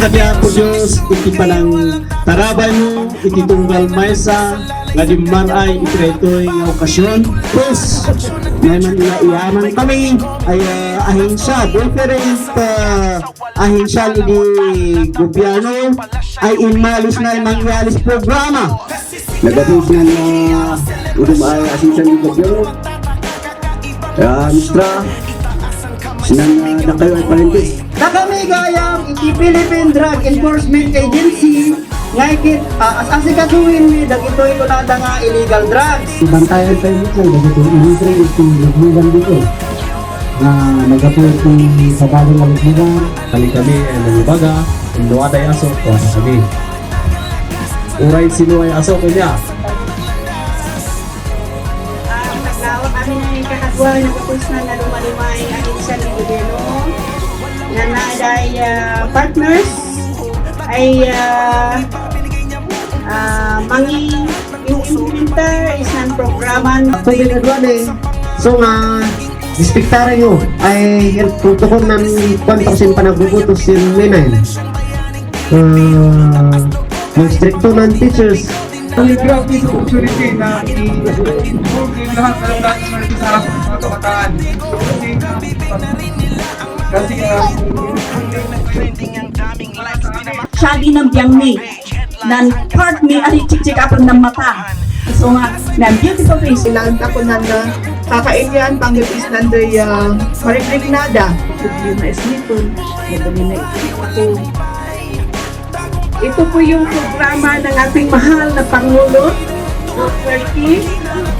Kanya po Diyos, iti palang tarabay mo, iti tunggal maysa, nga di man ay ikretoy nga okasyon. Plus, may man iyaman kami, ay ahinsya, different ahinsya ni gobyerno, ay imalis na mangyalis programa. Nagapos nga na ay ahinsya ni gobyerno. Mistra, sinang na kayo ay palintis. Na kami gayang iti Philippine Drug Enforcement Agency nga ikit asikasuhin mi dagitoy kunada nga illegal drugs. Bantayan tayo dito, dagito illegal ito nagmugan dito. Na nagapo itong sa bagong nagmugan. Kami ay nangibaga, inuwad ay aso, kuwasa kami. Uray sino ay aso kanya. Naglawak kami na yung kakagwa na kapos na lumalumay ang isa ni gobyerno na naaday partners ay mangi yung implementer is ng programa So ginagawa eh. So nga dispektara nyo ay tutukon ng 1% pa nagbubutos si Menay. Yung stricto ng teachers. Ang grabe sa opportunity na i-improve yung lahat ng natin sa harap ng mga kabataan. Kasi Shagi ng biyang mi nan part mi ari chik apon ng mata so nga nan beautiful face Ilan ako nanda kakainyan panggapis nandoy maripregnada. Yung na esnipon, madali na ito. ito po yung programa ng ating mahal na Pangulo Turkey.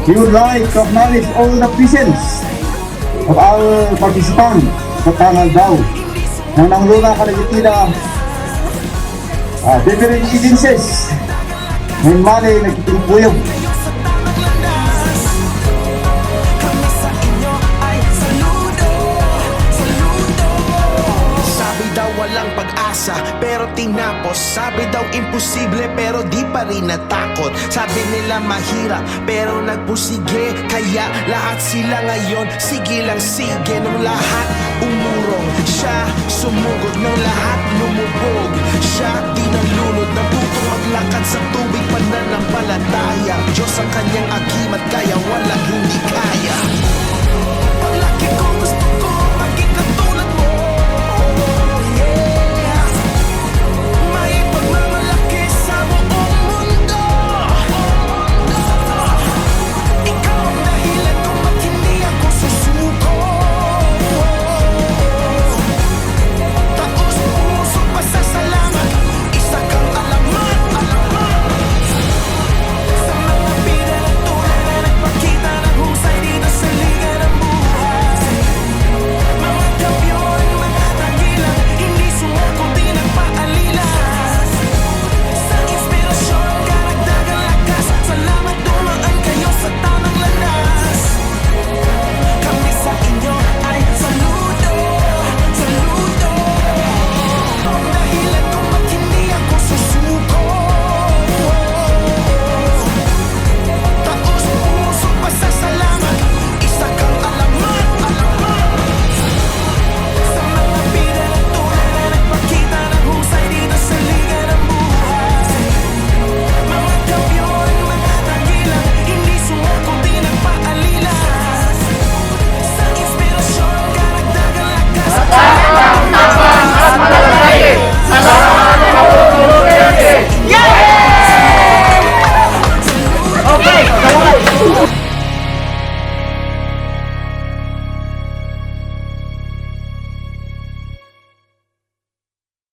We would like to acknowledge all the presence of our participants sa panel daw. Nang nangluna ka na itila different agencies may mali nagtitingbuyog. Sabi daw walang pag-asa pero tinapos. Sabi daw imposible pero di pa rin natakot. Sabi nila mahirap pero nagpusige. Kaya lahat sila ngayon sige lang sige. Nung lahat umurong siya sumugod. Nung lahat lumubog siya di nalunod. Natutong maglakad sa tubig pananampalataya. Diyos ang kanyang agimat kaya walang hindi kaya.